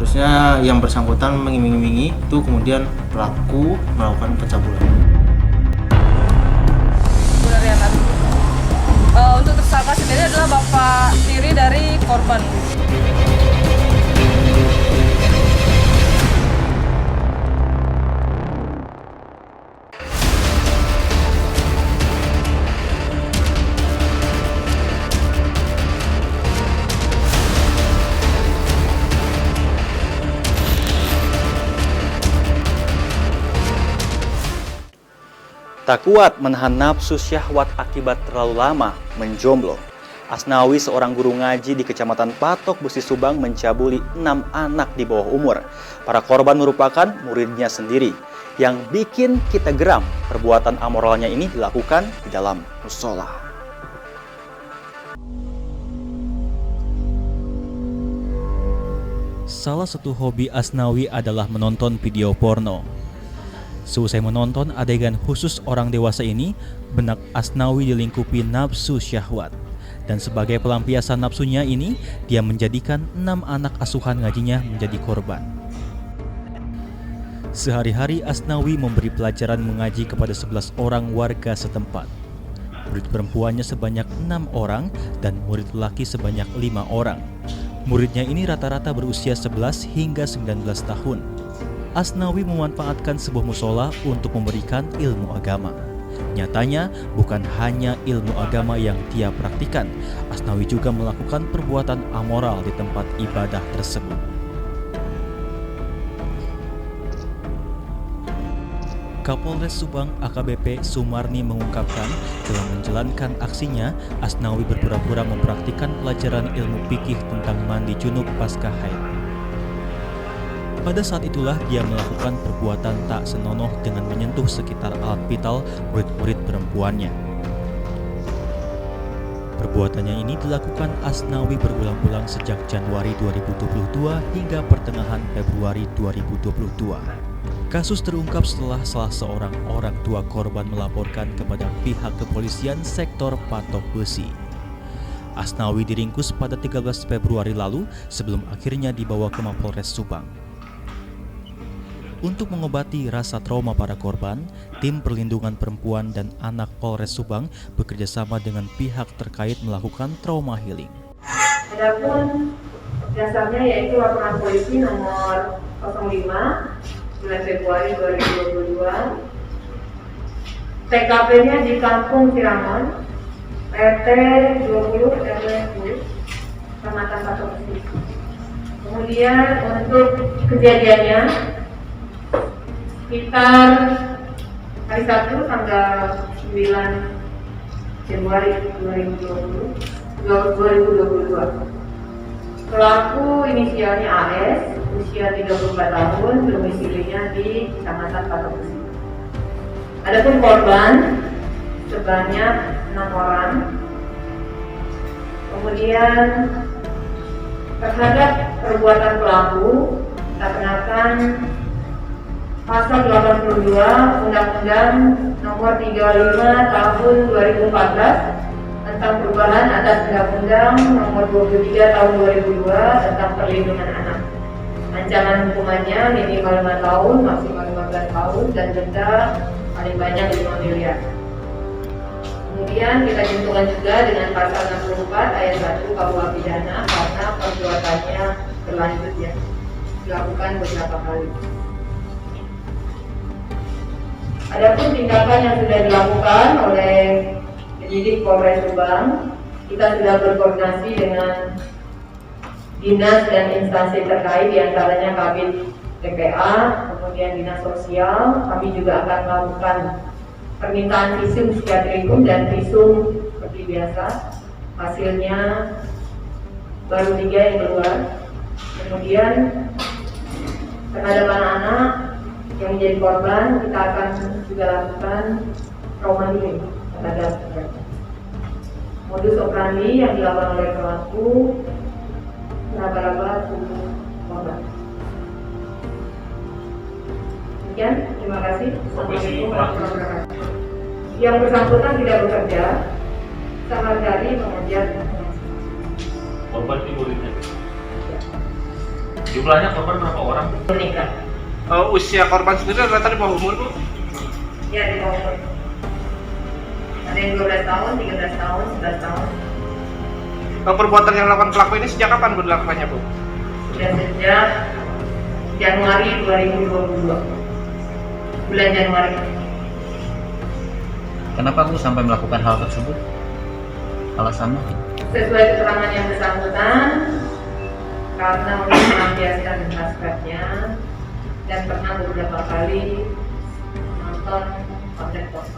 Terusnya yang bersangkutan mengiming-imingi, itu kemudian pelaku melakukan pencabulan. Untuk tersangka sendiri adalah bapak tiri dari korban. Tak kuat menahan nafsu syahwat akibat terlalu lama menjomblo, Asnawi, seorang guru ngaji di Kecamatan Patok Besi Subang, mencabuli 6 anak di bawah umur. Para korban merupakan muridnya sendiri. Yang bikin kita geram, perbuatan amoralnya ini dilakukan di dalam musola. Salah satu hobi Asnawi adalah menonton video porno. Seusai menonton adegan khusus orang dewasa ini, benak Asnawi dilingkupi nafsu syahwat. Dan sebagai pelampiasan nafsunya ini, dia menjadikan 6 anak asuhan ngajinya menjadi korban. Sehari-hari Asnawi memberi pelajaran mengaji kepada 11 orang warga setempat. Murid perempuannya sebanyak 6 orang dan murid lelaki sebanyak 5 orang. Muridnya ini rata-rata berusia 11 hingga 19 tahun. Asnawi memanfaatkan sebuah musola untuk memberikan ilmu agama. Nyatanya, bukan hanya ilmu agama yang dia praktikan, Asnawi juga melakukan perbuatan amoral di tempat ibadah tersebut. Kapolres Subang AKBP Sumarni mengungkapkan, dalam menjalankan aksinya, Asnawi berpura-pura mempraktikkan pelajaran ilmu fikih tentang mandi junub pasca haid. Pada saat itulah dia melakukan perbuatan tak senonoh dengan menyentuh sekitar alat vital murid-murid perempuannya. Perbuatannya ini dilakukan Asnawi berulang-ulang sejak Januari 2022 hingga pertengahan Februari 2022. Kasus terungkap setelah salah seorang orang tua korban melaporkan kepada pihak kepolisian sektor Patok Besi. Asnawi diringkus pada 13 Februari lalu sebelum akhirnya dibawa ke Mapolres Subang. Untuk mengobati rasa trauma para korban, tim perlindungan perempuan dan anak Polres Subang bekerjasama dengan pihak terkait melakukan trauma healing. Adapun dasarnya yaitu laporan polisi nomor 05 bulan Februari 2022. TKP-nya di Kampung Ciramon, RT 20 RW 10, Kecamatan Patok Besi. Kemudian untuk kejadiannya sekitar hari Sabtu tanggal 9 Januari 2022. Pelaku inisialnya AS, usia 34 tahun, domisilinya di Kecamatan Patok Besi. Adapun korban sebanyak 6 orang. Kemudian terhadap perbuatan pelaku kita kenakan Pasal 82 Undang-Undang Nomor 35 Tahun 2014 tentang perubahan atas Undang-Undang Nomor 23 Tahun 2002 tentang perlindungan anak. Ancaman hukumannya minimal 5 tahun, maksimal 15 tahun, dan denda paling banyak 5 miliar. Kemudian kita juntukan juga dengan pasal 64 ayat 1 KUH pidana karena perbuatannya berlanjut ya, dilakukan beberapa kali. Adapun tindakan yang sudah dilakukan oleh penyidik Polres Subang, kita sudah berkoordinasi dengan dinas dan instansi terkait, diantaranya Kabid TPA, kemudian dinas sosial. Kami juga akan melakukan permintaan visum psikiatrikum dan visum seperti biasa. Hasilnya baru 3 yang keluar. Kemudian terhadap anak-anak yang menjadi korban, kita akan juga lakukan trauma healing terhadap mereka. Modus operandi yang dilakukan oleh pelaku meraba-raba tubuh korban. Sekian, terima kasih. Assalamualaikum warahmatullahi wabarakatuh. Yang bersangkutan tidak bekerja, sehari-hari mengajar. Korban di muridnya. Jumlahnya korban berapa orang? Menikah. Usia korban sendiri rata-rata di bawah umur, Bu? Ya, di bawah umur. Ada yang 12 tahun, 13 tahun, 11 tahun. Perbuatan yang dilakukan pelaku ini sejak kapan, Bu, dilakukannya, Bu? Sudah sejak Januari 2022. Bulan Januari. Kenapa Bu sampai melakukan hal tersebut? Alasannya? Sesuai keterangan yang bersangkutan, karena untuk melampiaskan hasratnya dan pernah beberapa kali nonton konten porno.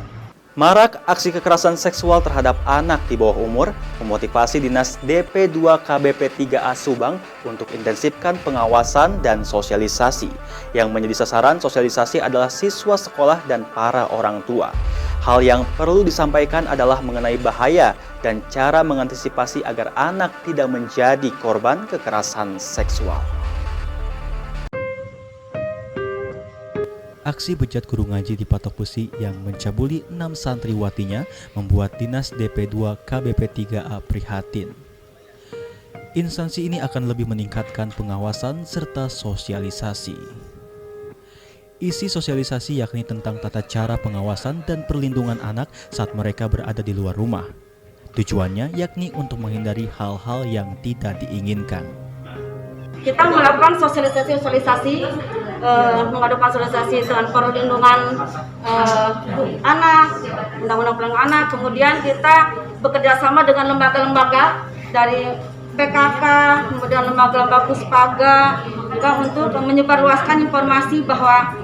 Marak aksi kekerasan seksual terhadap anak di bawah umur memotivasi Dinas DP2 KBP 3A Subang untuk intensifkan pengawasan dan sosialisasi. Yang menjadi sasaran sosialisasi adalah siswa sekolah dan para orang tua. Hal yang perlu disampaikan adalah mengenai bahaya dan cara mengantisipasi agar anak tidak menjadi korban kekerasan seksual. Aksi bejat guru ngaji di Patok Besi yang mencabuli 6 santriwatinya membuat Dinas DP2 KBP 3A prihatin. Instansi ini akan lebih meningkatkan pengawasan serta sosialisasi. Isi sosialisasi yakni tentang tata cara pengawasan dan perlindungan anak saat mereka berada di luar rumah. Tujuannya yakni untuk menghindari hal-hal yang tidak diinginkan. Kita melakukan sosialisasi, mengadakan sosialisasi dengan perlindungan anak, undang-undang perlindungan anak. Kemudian kita bekerja sama dengan lembaga-lembaga dari PKK, kemudian lembaga-lembaga Puspaga, juga untuk menyebarluaskan informasi bahwa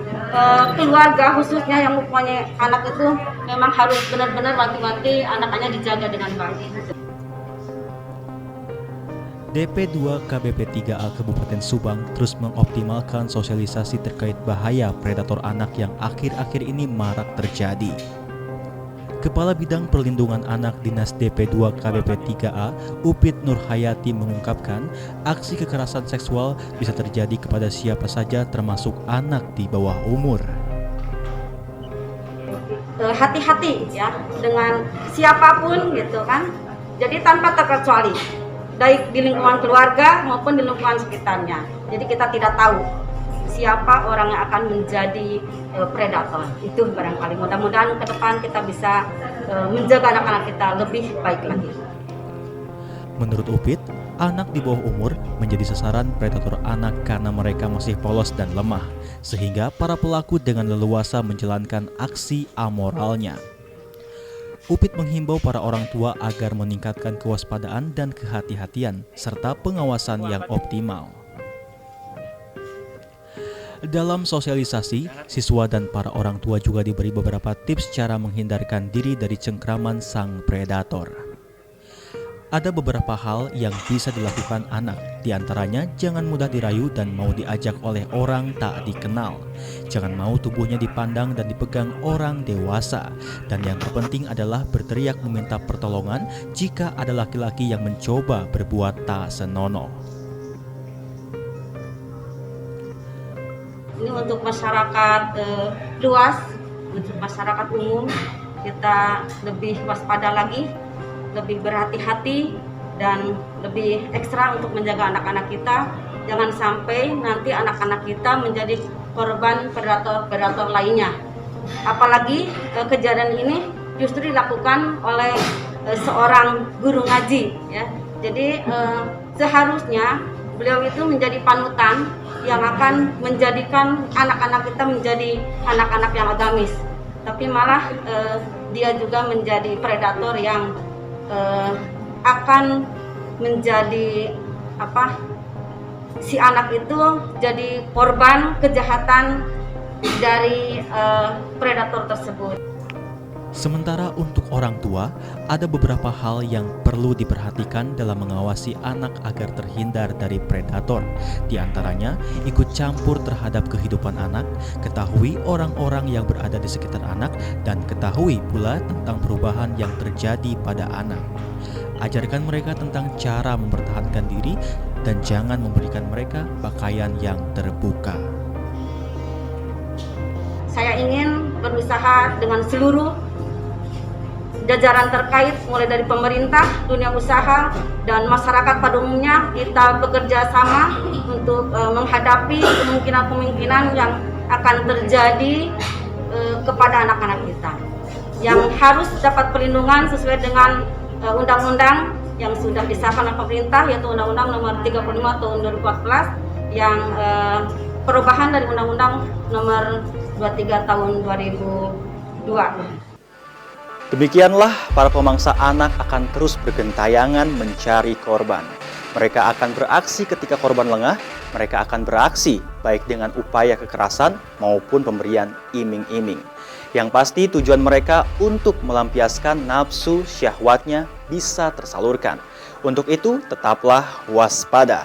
keluarga khususnya yang mempunyai anak itu memang harus benar-benar mati-mati anaknya dijaga dengan baik. DP2 KBP 3A Kabupaten Subang terus mengoptimalkan sosialisasi terkait bahaya predator anak yang akhir-akhir ini marak terjadi. Kepala Bidang Perlindungan Anak Dinas DP2 KBP 3A, Upit Nurhayati mengungkapkan, aksi kekerasan seksual bisa terjadi kepada siapa saja termasuk anak di bawah umur. Hati-hati ya dengan siapapun gitu kan. Jadi tanpa terkecuali, baik di lingkungan keluarga maupun di lingkungan sekitarnya. Jadi kita tidak tahu siapa orang yang akan menjadi predator. Itu barangkali mudah-mudahan ke depan kita bisa menjaga anak-anak kita lebih baik lagi. Menurut Upit, anak di bawah umur menjadi sasaran predator anak karena mereka masih polos dan lemah, sehingga para pelaku dengan leluasa menjalankan aksi amoralnya. Upit menghimbau para orang tua agar meningkatkan kewaspadaan dan kehati-hatian, serta pengawasan yang optimal. Dalam sosialisasi, siswa dan para orang tua juga diberi beberapa tips cara menghindarkan diri dari cengkraman sang predator. Ada beberapa hal yang bisa dilakukan anak, diantaranya jangan mudah dirayu dan mau diajak oleh orang tak dikenal. Jangan mau tubuhnya dipandang dan dipegang orang dewasa. Dan yang terpenting adalah berteriak meminta pertolongan jika ada laki-laki yang mencoba berbuat tak senonoh. Ini untuk masyarakat luas, untuk masyarakat umum, kita lebih waspada lagi, lebih berhati-hati dan lebih ekstra untuk menjaga anak-anak kita. Jangan sampai nanti anak-anak kita menjadi korban predator lainnya. Apalagi kejadian ini justru dilakukan oleh seorang guru ngaji ya. Jadi seharusnya beliau itu menjadi panutan yang akan menjadikan anak-anak kita menjadi anak-anak yang agamis. Tapi malah dia juga menjadi predator yang akan menjadi si anak itu jadi korban kejahatan dari predator tersebut. Sementara untuk orang tua, ada beberapa hal yang perlu diperhatikan dalam mengawasi anak agar terhindar dari predator. Di antaranya, ikut campur terhadap kehidupan anak, ketahui orang-orang yang berada di sekitar anak, dan ketahui pula tentang perubahan yang terjadi pada anak. Ajarkan mereka tentang cara mempertahankan diri dan jangan memberikan mereka pakaian yang terbuka. Saya ingin berusaha dengan seluruh jajaran terkait mulai dari pemerintah, dunia usaha, dan masyarakat pada umumnya kita bekerja sama untuk menghadapi kemungkinan-kemungkinan yang akan terjadi kepada anak-anak kita yang harus dapat perlindungan sesuai dengan undang-undang yang sudah disahkan oleh pemerintah, yaitu Undang-Undang Nomor 35 Tahun 2014 yang perubahan dari Undang-Undang Nomor 23 Tahun 2002. Demikianlah para pemangsa anak akan terus bergentayangan mencari korban. Mereka akan beraksi ketika korban lengah, mereka akan beraksi baik dengan upaya kekerasan maupun pemberian iming-iming. Yang pasti tujuan mereka untuk melampiaskan nafsu syahwatnya bisa tersalurkan. Untuk itu tetaplah waspada.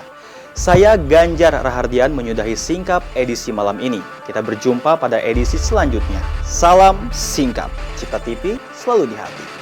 Saya Ganjar Rahardian menyudahi Singkap edisi malam ini. Kita berjumpa pada edisi selanjutnya. Salam Singkap. Cipta TV selalu di hati.